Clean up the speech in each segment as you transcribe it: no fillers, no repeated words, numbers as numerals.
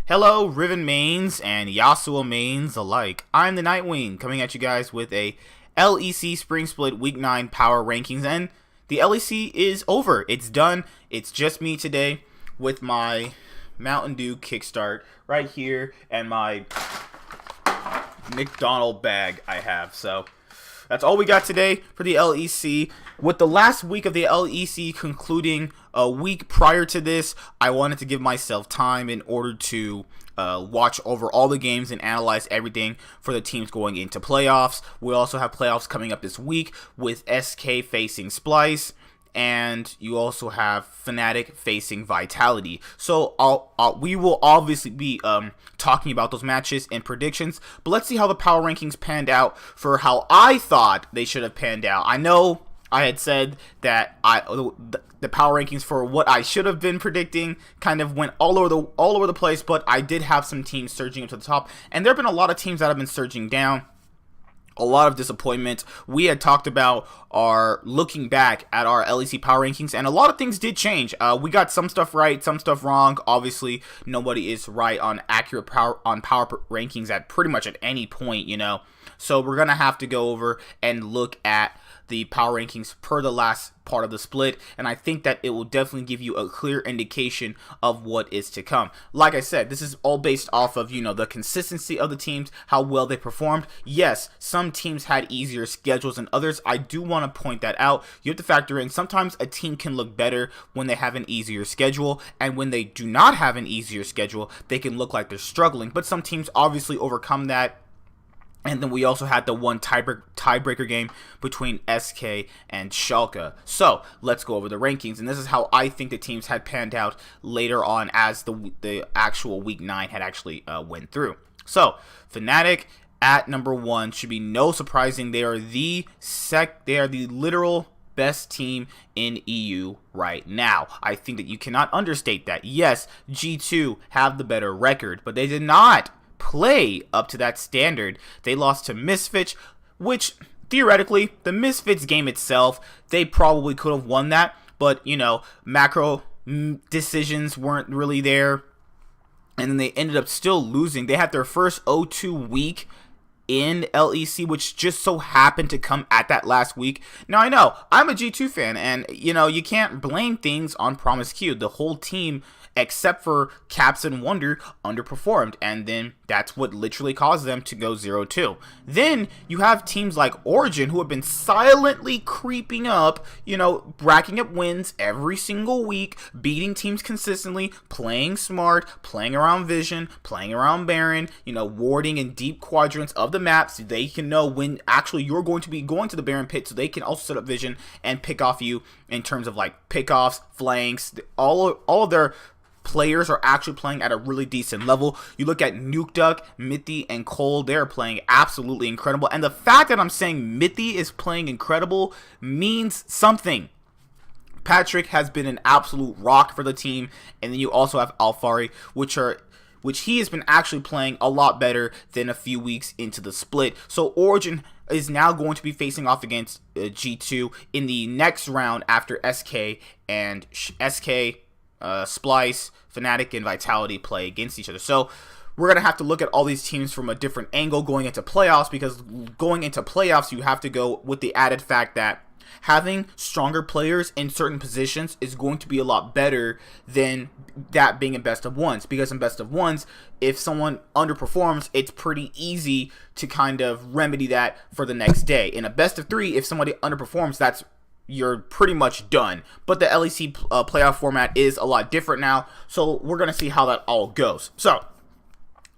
Hello, Riven mains and Yasuo mains alike. I'm the Nightwing, coming at you guys with a LEC Spring Split Week 9 Power Rankings, and the LEC is over. It's done. It's just me today with my Mountain Dew Kickstart right here and my McDonald bag I have. So that's all we got today for the LEC. With the last week of the LEC concluding a week prior to this, I wanted to give myself time in order to watch over all the games and analyze everything for the teams going into playoffs. We also have playoffs coming up this week with SK facing Splice, and you also have Fnatic facing Vitality. So we will obviously be talking about those matches and predictions, but let's see how the power rankings panned out for how I thought they should have panned out. I know I had said that the power rankings for what I should have been predicting kind of went all over the place, but I did have some teams surging up to the top, and there have been a lot of teams that have been surging down. A lot of disappointment. We had talked about our looking back at our LEC power rankings, and a lot of things did change. We got some stuff right, some stuff wrong. Obviously, nobody is right on accurate power rankings at pretty much at any point, you know. So we're gonna have to go over and look at the power rankings per the last part of the split, and I think that it will definitely give you a clear indication of what is to come. Like I said, this is all based off of, you know, the consistency of the teams, how well they performed. Yes, some teams had easier schedules than others. I do want to point that out. You have to factor in sometimes a team can look better when they have an easier schedule, and when they do not have an easier schedule, they can look like they're struggling. But some teams obviously overcome that. And then we also had the one tiebreaker game between SK and Schalke. So let's go over the rankings, and this is how I think the teams had panned out later on as the actual Week 9 had actually went through. So Fnatic at number 1 should be no surprising. They are the literal best team in EU right now. I think that you cannot understate that. Yes, G2 have the better record, but they did not play up to that standard. They lost to Misfits, which theoretically, the Misfits game itself, they probably could have won that, but you know, macro decisions weren't really there, and then they ended up still losing. They had their first 0-2 week in LEC, which just so happened to come at that last week. Now, I know I'm a G2 fan, and you know, you can't blame things on Promise Q. The whole team, except for Caps and Wonder, underperformed, and then that's what literally caused them to go 0-2. Then you have teams like Origin, who have been silently creeping up, you know, racking up wins every single week, beating teams consistently, playing smart, playing around Vision, playing around Baron, you know, warding in deep quadrants of the map so they can know when actually you're going to be going to the Baron pit, so they can also set up Vision and pick off you in terms of like pickoffs, flanks. All of their players are actually playing at a really decent level. You look at Nukeduck, Mithy, and Cole, they're playing absolutely incredible. And the fact that I'm saying Mithy is playing incredible means something. Patrick has been an absolute rock for the team. And then you also have Alfari, which he has been actually playing a lot better than a few weeks into the split. So Origin is now going to be facing off against G2 in the next round after SK and Splice, Fnatic, and Vitality play against each other. So we're going to have to look at all these teams from a different angle going into playoffs, because going into playoffs, you have to go with the added fact that having stronger players in certain positions is going to be a lot better than that being in best of ones, because in best of ones, if someone underperforms, it's pretty easy to kind of remedy that for the next day. In a best of 3, if somebody underperforms, you're pretty much done. But the LEC playoff format is a lot different now, so we're going to see how that all goes. So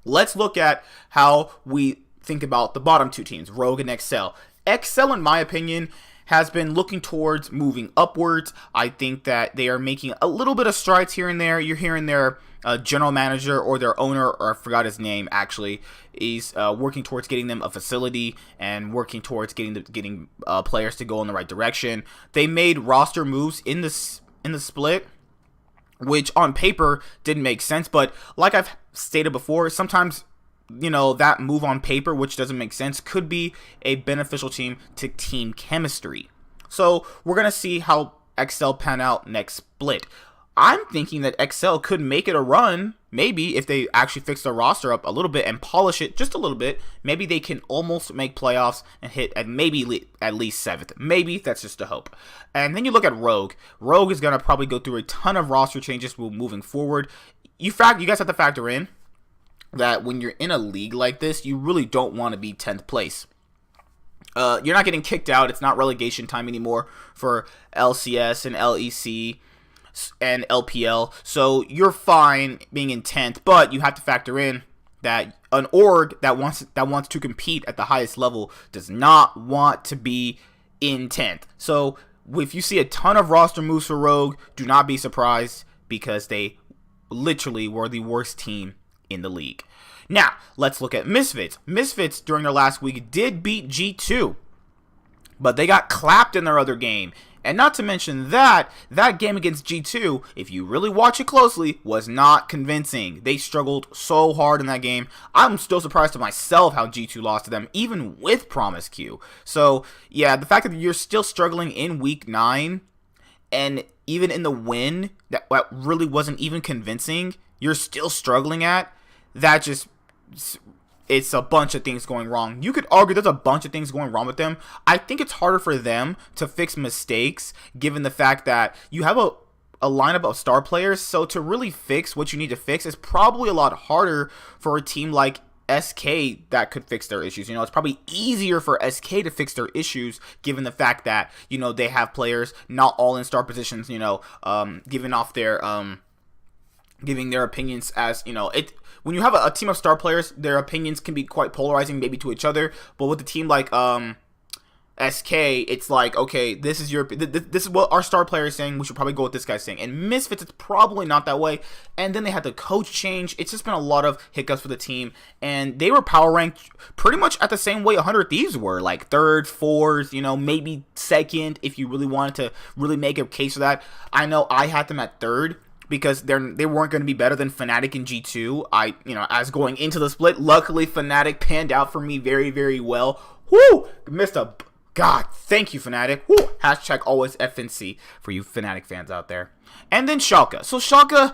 let's look at how we think about the bottom 2 teams, Rogue and XL. XL, in my opinion, has been looking towards moving upwards. I think that they are making a little bit of strides here and there. You're hearing their general manager or their owner, or I forgot his name actually, is working towards getting them a facility and working towards getting players to go in the right direction. They made roster moves in the split, which on paper didn't make sense, but like I've stated before, sometimes, you know, that move on paper, which doesn't make sense, could be a beneficial team to team chemistry. So we're going to see how XL pan out next split. I'm thinking that XL could make it a run, maybe if they actually fix their roster up a little bit and polish it just a little bit, maybe they can almost make playoffs and hit at maybe at least 7th. Maybe, that's just a hope. And then you look at Rogue. Rogue is going to probably go through a ton of roster changes moving forward. You guys have to factor in that when you're in a league like this, you really don't want to be 10th place. You're not getting kicked out. It's not relegation time anymore for LCS and LEC and LPL. So you're fine being in 10th, but you have to factor in that an org that wants to compete at the highest level does not want to be in 10th. So if you see a ton of roster moves for Rogue, do not be surprised, because they literally were the worst team in the league. Now, let's look at Misfits. Misfits, during their last week, did beat G2, but they got clapped in their other game. And not to mention that game against G2, if you really watch it closely, was not convincing. They struggled so hard in that game. I'm still surprised to myself how G2 lost to them, even with Promise Q. So, yeah, the fact that you're still struggling in Week 9, and even in the win, that really wasn't even convincing, you're still struggling at, that just... it's a bunch of things going wrong. You could argue there's a bunch of things going wrong with them. I think it's harder for them to fix mistakes, given the fact that you have a lineup of star players. So to really fix what you need to fix is probably a lot harder for a team like SK that could fix their issues. It's probably easier for SK to fix their issues, given the fact that, they have players not all in star positions, giving off their giving their opinions as, when you have a team of star players, their opinions can be quite polarizing, maybe to each other. But with a team like SK, it's like, okay, this is what our star player is saying, we should probably go with this guy's saying. And Misfits, it's probably not that way. And then they had the coach change. It's just been a lot of hiccups for the team. And they were power ranked pretty much at the same way 100 Thieves were, like 3rd, 4th, maybe 2nd, if you really wanted to really make a case for that. I know I had them at 3rd, because they weren't going to be better than Fnatic and G2. As going into the split, luckily Fnatic panned out for me very, very well. Whoo! God, thank you, Fnatic. Whoo! Hashtag always FNC for you Fnatic fans out there. And then Schalke. So Schalke,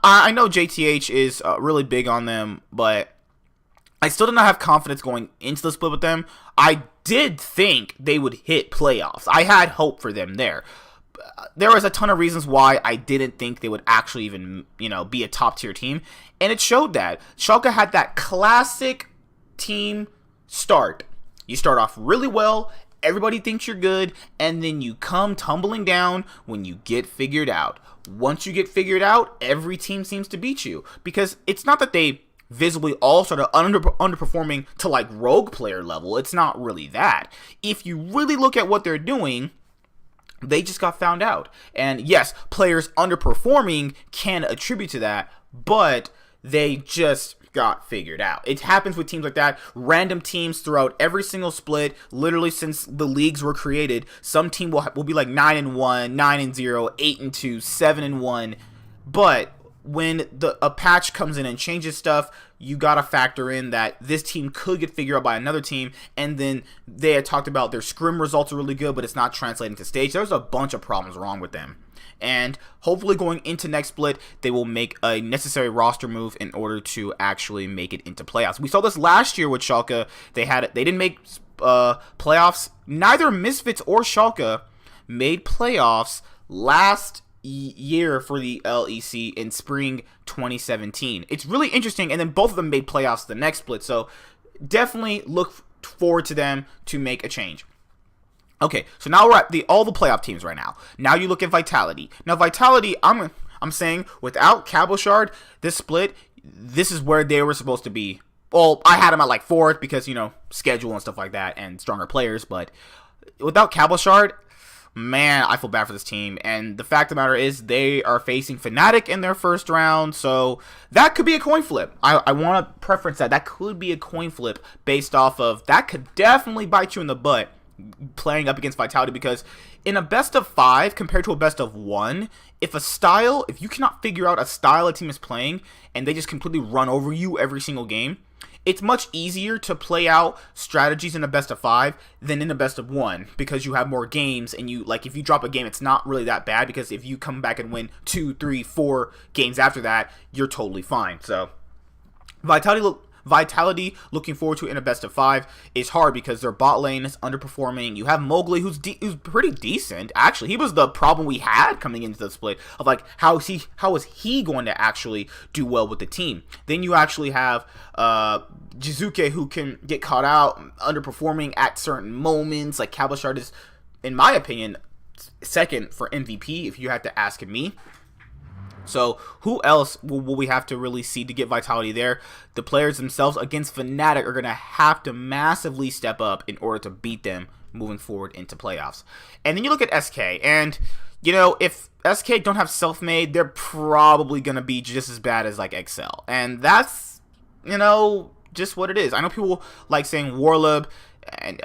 I know JTH is really big on them, but I still did not have confidence going into the split with them. I did think they would hit playoffs. I had hope for them there. There was a ton of reasons why I didn't think they would actually even, be a top tier team. And it showed that. Schalke had that classic team start. You start off really well, everybody thinks you're good, and then you come tumbling down when you get figured out. Once you get figured out, every team seems to beat you. Because it's not that they visibly all started underperforming to like rogue player level. It's not really that. If you really look at what they're doing, they just got found out. And yes, players underperforming can attribute to that, but they just got figured out. It happens with teams like that. Random teams throughout every single split, literally since the leagues were created, some team will be like 9-1, 9-0, 8-2, 7-1. But when a patch comes in and changes stuff, you gotta factor in that this team could get figured out by another team, and then they had talked about their scrim results are really good, but it's not translating to stage. There's a bunch of problems wrong with them. And hopefully going into next split, they will make a necessary roster move in order to actually make it into playoffs. We saw this last year with Schalke. They didn't make playoffs. Neither Misfits or Schalke made playoffs last year for the LEC in spring 2017. It's really interesting, and then both of them made playoffs the next split, so definitely look forward to them to make a change. Okay, so now we're at all the playoff teams right now. Now you look at Vitality. Now Vitality, I'm saying without Cabochard, this split, this is where they were supposed to be. Well, I had them at like 4th because, schedule and stuff like that and stronger players, but without Cabochard, man, I feel bad for this team. And the fact of the matter is they are facing Fnatic in their first round, so that could be a coin flip. I want to preference that. That could be a coin flip based off of, that could definitely bite you in the butt playing up against Vitality, because in a best of 5 compared to a best of 1, if you cannot figure out a style a team is playing and they just completely run over you every single game, it's much easier to play out strategies in a best of 5 than in a best of 1 because you have more games, and you like if you drop a game, it's not really that bad because if you come back and win 2, 3, 4 games after that, you're totally fine. So Vitality looking forward to in a best of 5 is hard because their bot lane is underperforming. You have Mowgli who's pretty decent. Actually, he was the problem we had coming into the split of like how is he going to actually do well with the team. Then you actually have Jizuke who can get caught out underperforming at certain moments. Like Cabochard is, in my opinion, second for MVP if you had to ask me. So who else will we have to really see to get Vitality there? The players themselves against Fnatic are going to have to massively step up in order to beat them moving forward into playoffs. And then you look at SK, and you know, if SK don't have self-made, they're probably going to be just as bad as like XL. And that's, you know, just what it is. I know people like saying Warlub and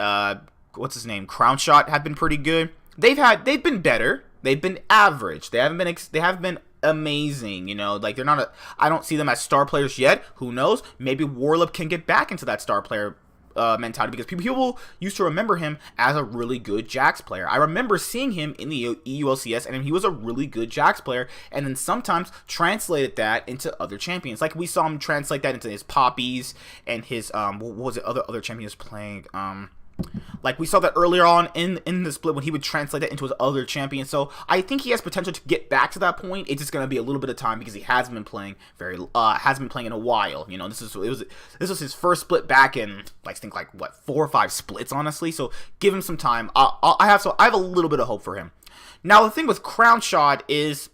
what's his name, Crown Shot have been pretty good. They've been better. They've been average. They haven't been amazing, you know, like they're not I don't see them as star players yet. Who knows? Maybe Warlub can get back into that star player mentality because people used to remember him as a really good Jax player. I remember seeing him in the EULCS and he was a really good Jax player, and then sometimes translated that into other champions. Like we saw him translate that into his Poppies and his what was it, other champions playing like we saw that earlier on in the split when he would translate that into his other champion. So I think he has potential to get back to that point. It's just going to be a little bit of time because he hasn't been playing in a while. You know, this was his first split back in I think like what 4 or 5 splits honestly. So give him some time. I have a little bit of hope for him. Now the thing with Crown Shot is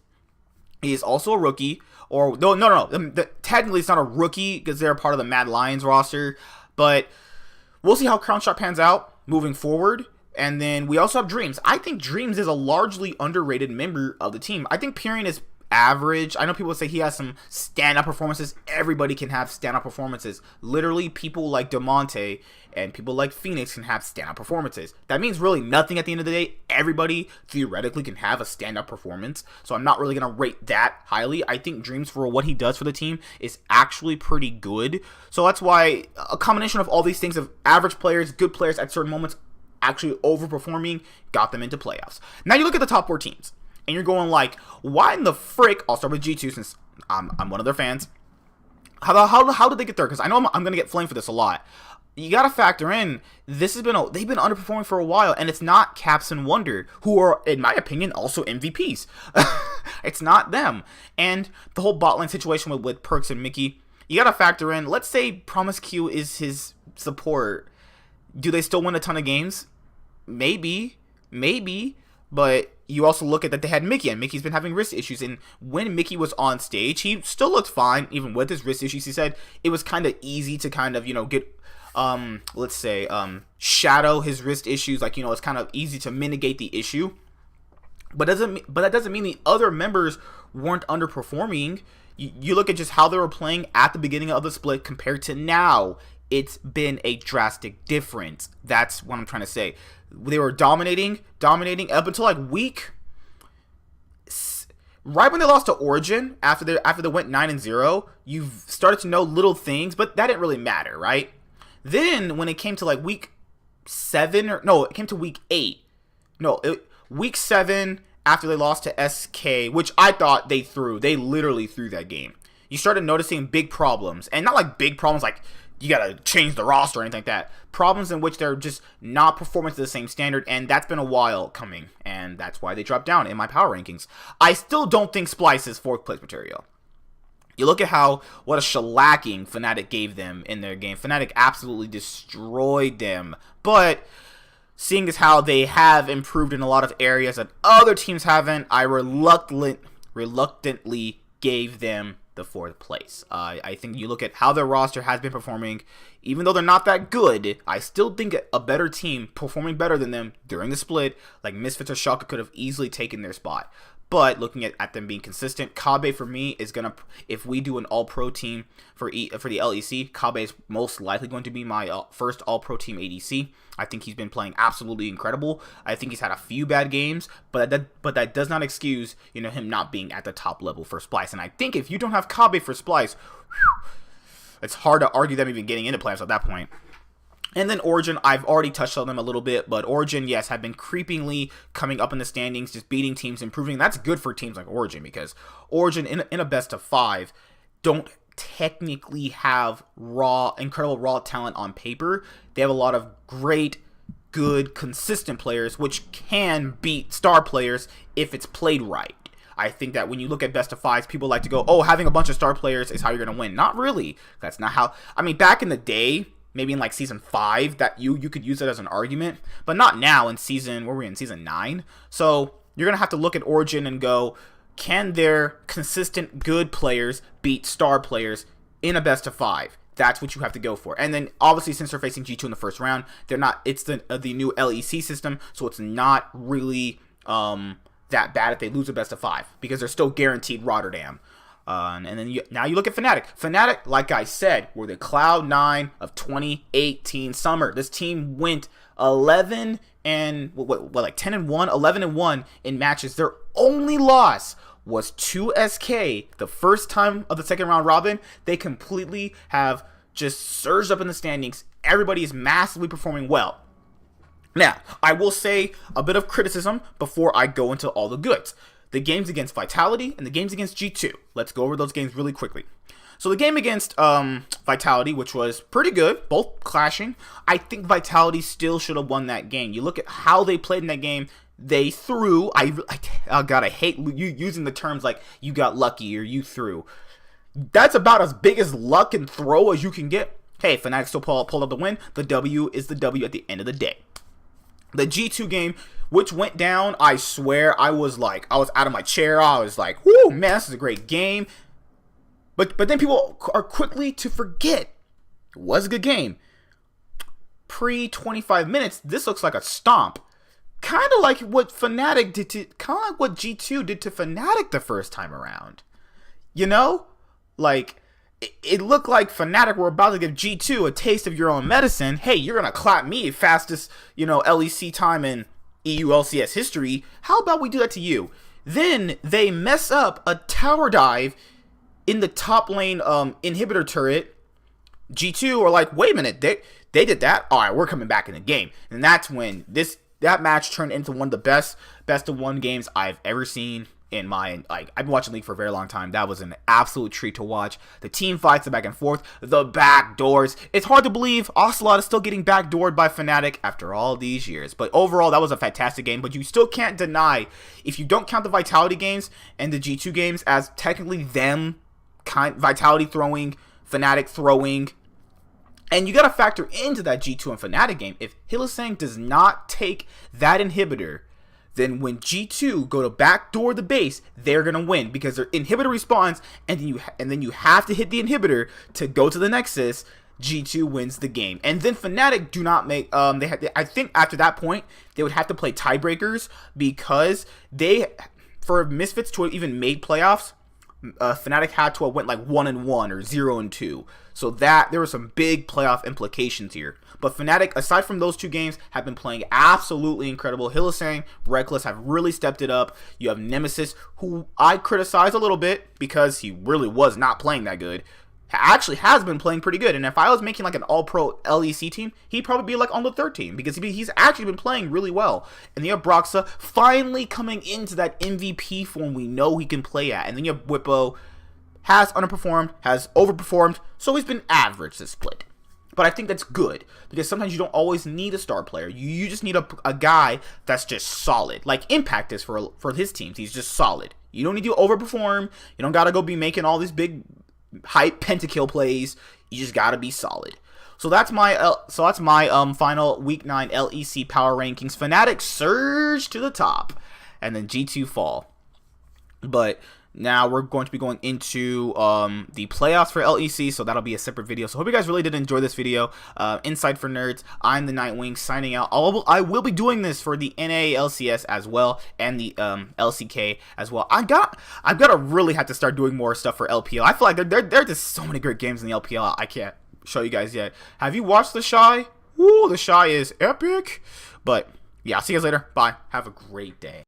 he is also a rookie. Or no. Technically it's not a rookie because they're a part of the Mad Lions roster, but we'll see how Crown Shot pans out moving forward. And then we also have Dreams. I think Dreams is a largely underrated member of the team. I think Pyrian is average. I know people say he has some stand-up performances. Everybody can have stand-up performances. Literally, people like DeMonte and people like Phoenix can have stand-up performances. That means really nothing at the end of the day. Everybody theoretically can have a stand-up performance. So I'm not really going to rate that highly. I think Dreams, for what he does for the team, is actually pretty good. So that's why a combination of all these things of average players, good players at certain moments, actually overperforming, got them into playoffs. Now you look at the top 4 teams. And you're going like, why in the frick? I'll start with G2 since I'm one of their fans. How did they get there? Because I know I'm going to get flamed for this a lot. You got to factor in, they've been underperforming for a while, and it's not Caps and Wonder, who are, in my opinion, also MVPs. It's not them. And the whole bot lane situation with Perks and Mickey, you got to factor in, let's say Promise Q is his support. Do they still win a ton of games? Maybe. But you also look at that they had Mickey, and Mickey's been having wrist issues. And when Mickey was on stage, he still looked fine, even with his wrist issues. He said it was kind of easy to kind of, you know, get, let's say, shadow his wrist issues. Like, you know, it's kind of easy to mitigate the issue. But that doesn't mean the other members weren't underperforming. You look at just how they were playing at the beginning of the split compared to now. It's been a drastic difference. That's what I'm trying to say. They were dominating up until like right when they lost to Origin, after they went 9-0, you've started to know little things, but that didn't really matter, right? Then when it came to like week 7 it came to week 8. Week 7 after they lost to SK, which I thought they literally threw that game. You started noticing big problems, and not like big problems like you gotta change the roster or anything like that. Problems in which they're just not performing to the same standard, and that's been a while coming, and that's why they dropped down in my power rankings. I still don't think Splice is 4th place material. You look at what a shellacking Fnatic gave them in their game. Fnatic absolutely destroyed them, but seeing as how they have improved in a lot of areas that other teams haven't, I reluctantly gave them the 4th place. I think you look at how their roster has been performing, even though they're not that good, I still think a better team performing better than them during the split, like Misfits or Shaka, could have easily taken their spot. But looking at them being consistent, Kabe for me is gonna, if we do an all-pro team for the LEC, Kabe is most likely going to be my first all-pro team ADC. I think he's been playing absolutely incredible. I think he's had a few bad games, but that does not excuse, you know, him not being at the top level for Splice. And I think if you don't have Kabe for Splice, it's hard to argue them even getting into playoffs at that point. And then Origin, I've already touched on them a little bit, but Origin, yes, have been creepingly coming up in the standings, just beating teams, improving. That's good for teams like Origin, because Origin, in a best of 5, don't technically have incredible raw talent on paper. They have a lot of great, good, consistent players, which can beat star players if it's played right. I think that when you look at best of 5s, people like to go, oh, having a bunch of star players is how you're going to win. Not really. That's not how. I mean, back in the day, maybe in like season 5, that you could use it as an argument, but not now in season 9. So you're going to have to look at Origin and go, can their consistent good players beat star players in a best of 5? That's what you have to go for. And then obviously, since they're facing G2 in the first round, they're not, it's the new LEC system, so it's not really that bad if they lose a best of 5, because they're still guaranteed Rotterdam. And then now you look at Fnatic. Fnatic, like I said, were the Cloud9 of 2018 summer. This team went 11 and 11-1 in matches. Their only loss was to SK the first time of the second round robin. They completely have just surged up in the standings. Everybody is massively performing well. Now, I will say a bit of criticism before I go into all the goods. The games against Vitality and the games against G2. Let's go over those games really quickly. So the game against Vitality, which was pretty good, both clashing, I think Vitality still should have won that game. You look at how they played in that game. They threw. Oh God, I hate you using the terms like you got lucky or you threw. That's about as big as luck and throw as you can get. Hey, Fnatic still pulled out the win. The W is the W at the end of the day. The G2 game, which went down, I swear, I was out of my chair. I was like, whoo, man, this is a great game. But then people are quickly to forget. It was a good game. Pre-25 minutes, this looks like a stomp. Kind of like what Fnatic did to, kind of like what G2 did to Fnatic the first time around. You know? Like, it looked like Fnatic were about to give G2 a taste of your own medicine. Hey, you're going to clap me fastest, LEC time in EU LCS history. How about we do that to you? Then they mess up a tower dive in the top lane inhibitor turret. G2 are like, wait a minute, they did that? All right, we're coming back in the game. And that's when that match turned into one of the best of 1 games I've ever seen. I've been watching League for a very long time. That was an absolute treat to watch. The team fights, the back and forth, the back doors. It's hard to believe Ocelot is still getting backdoored by Fnatic after all these years. But overall, that was a fantastic game. But you still can't deny, if you don't count the Vitality games and the G2 games as technically them, Vitality throwing, Fnatic throwing, and you got to factor into that G2 and Fnatic game. If Hylissang does not take that inhibitor, then when G2 go to backdoor the base, they're going to win, because their inhibitor respawns, and then you have to hit the inhibitor to go to the Nexus. G2 wins the game. And then Fnatic do not make, I think after that point, they would have to play tiebreakers, because for Misfits to have even made playoffs, Fnatic had to have went like 1-1 or 0-2. So there were some big playoff implications here. But Fnatic, aside from those 2 games, have been playing absolutely incredible. Hylissang, Reckless have really stepped it up. You have Nemesis, who I criticize a little bit because he really was not playing that good. Actually has been playing pretty good. And if I was making like an all-pro LEC team, he'd probably be like on the 3rd team, because he's actually been playing really well. And you have Broxa finally coming into that MVP form we know he can play at. And then you have Whippo, has underperformed, has overperformed, so he's been average this split. But I think that's good, because sometimes you don't always need a star player. You just need a guy that's just solid. Like Impact is for his teams. He's just solid. You don't need to overperform. You don't got to go be making all these big hype pentakill plays. You just got to be solid. So that's my final Week 9 LEC power rankings. Fnatic surge to the top, and then G2 fall. But now we're going to be going into the playoffs for LEC, so that'll be a separate video. So hope you guys really did enjoy this video. Insight for Nerds. I'm the Nightwing signing out. I will be doing this for the NA LCS as well, and the LCK as well. I've got to really have to start doing more stuff for LPL. I feel like there are just so many great games in the LPL. I can't show you guys yet. Have you watched The Shy? Woo, The Shy is epic. But yeah, I'll see you guys later. Bye. Have a great day.